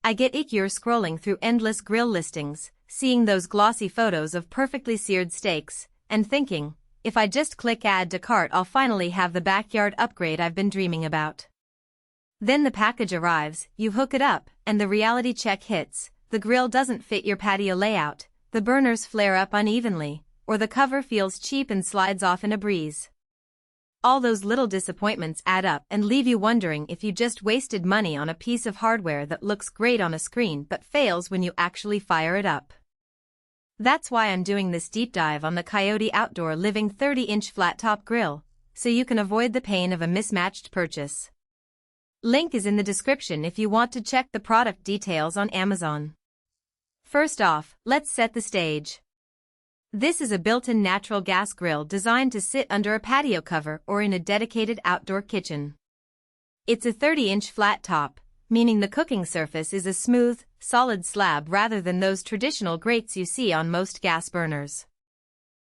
I get ickier scrolling through endless grill listings, seeing those glossy photos of perfectly seared steaks, and thinking, if I just click add to cart I'll finally have the backyard upgrade I've been dreaming about. Then the package arrives, you hook it up, and the reality check hits. The grill doesn't fit your patio layout, the burners flare up unevenly, or the cover feels cheap and slides off in a breeze. All those little disappointments add up and leave you wondering if you just wasted money on a piece of hardware that looks great on a screen but fails when you actually fire it up. That's why I'm doing this deep dive on the COYOTE Outdoor Living 30-inch flat-top grill, so you can avoid the pain of a mismatched purchase. Link is in the description if you want to check the product details on Amazon. First off, let's set the stage. This is a built-in natural gas grill designed to sit under a patio cover or in a dedicated outdoor kitchen. It's a 30-inch flat top, meaning the cooking surface is a smooth, solid slab rather than those traditional grates you see on most gas burners.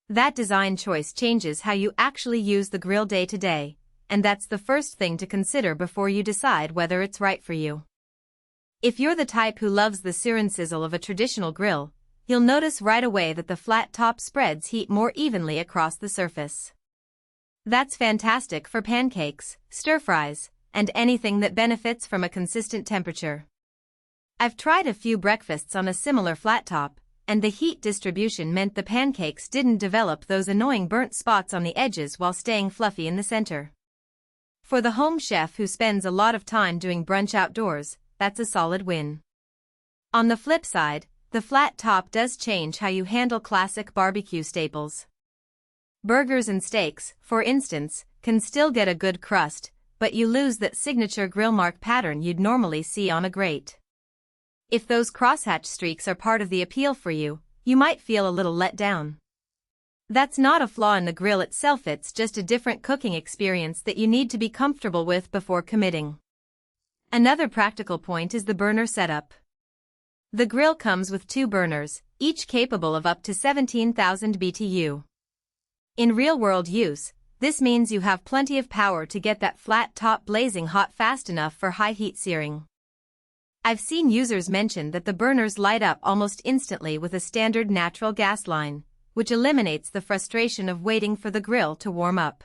That design choice changes how you actually use the grill day to day, and that's the first thing to consider before you decide whether it's right for you. If you're the type who loves the sear and sizzle of a traditional grill, you'll notice right away that the flat top spreads heat more evenly across the surface. That's fantastic for pancakes, stir-fries, and anything that benefits from a consistent temperature. I've tried a few breakfasts on a similar flat top, and the heat distribution meant the pancakes didn't develop those annoying burnt spots on the edges while staying fluffy in the center. For the home chef who spends a lot of time doing brunch outdoors, that's a solid win. On the flip side, the flat top does change how you handle classic barbecue staples. Burgers and steaks, for instance, can still get a good crust, but you lose that signature grill mark pattern you'd normally see on a grate. If those crosshatch streaks are part of the appeal for you, you might feel a little let down. That's not a flaw in the grill itself, it's just a different cooking experience that you need to be comfortable with before committing. Another practical point is the burner setup. The grill comes with 2 burners, each capable of up to 17,000 BTU. In real-world use, this means you have plenty of power to get that flat top blazing hot fast enough for high-heat searing. I've seen users mention that the burners light up almost instantly with a standard natural gas line, which eliminates the frustration of waiting for the grill to warm up.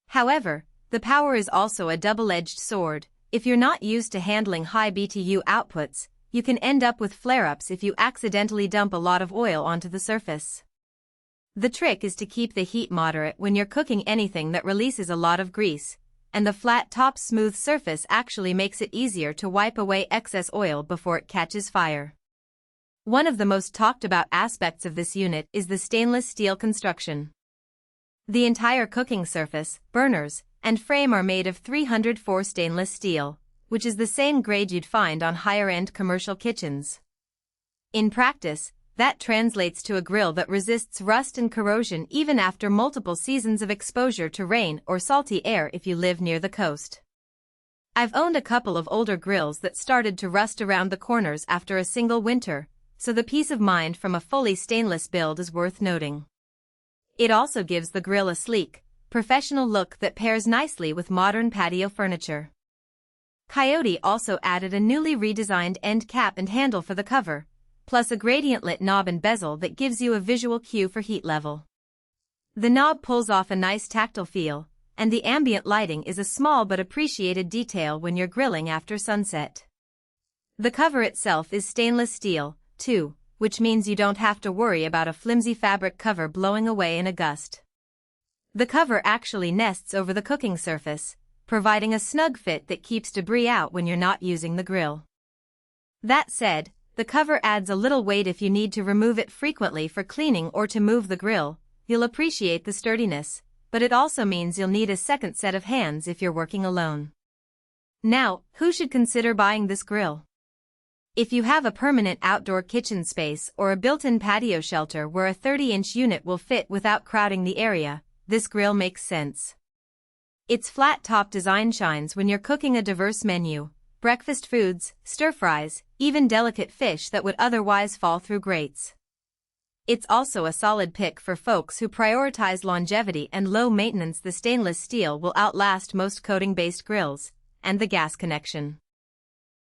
However, the power is also a double-edged sword. If you're not used to handling high BTU outputs, you can end up with flare-ups if you accidentally dump a lot of oil onto the surface. The trick is to keep the heat moderate when you're cooking anything that releases a lot of grease, and the flat top smooth surface actually makes it easier to wipe away excess oil before it catches fire. One of the most talked about aspects of this unit is the stainless steel construction. The entire cooking surface, burners, and frame are made of 304 stainless steel, which is the same grade you'd find on higher-end commercial kitchens. In practice, that translates to a grill that resists rust and corrosion even after multiple seasons of exposure to rain or salty air if you live near the coast. I've owned a couple of older grills that started to rust around the corners after a single winter, so the peace of mind from a fully stainless build is worth noting. It also gives the grill a sleek, professional look that pairs nicely with modern patio furniture. COYOTE also added a newly redesigned end cap and handle for the cover, plus a gradient-lit knob and bezel that gives you a visual cue for heat level. The knob pulls off a nice tactile feel, and the ambient lighting is a small but appreciated detail when you're grilling after sunset. The cover itself is stainless steel, too, which means you don't have to worry about a flimsy fabric cover blowing away in a gust. The cover actually nests over the cooking surface, providing a snug fit that keeps debris out when you're not using the grill. That said, the cover adds a little weight if you need to remove it frequently for cleaning or to move the grill. You'll appreciate the sturdiness, but it also means you'll need a second set of hands if you're working alone. Now, who should consider buying this grill? If you have a permanent outdoor kitchen space or a built-in patio shelter where a 30-inch unit will fit without crowding the area, this grill makes sense. Its flat-top design shines when you're cooking a diverse menu, breakfast foods, stir-fries, even delicate fish that would otherwise fall through grates. It's also a solid pick for folks who prioritize longevity and low maintenance. The stainless steel will outlast most coating-based grills, and the gas connection.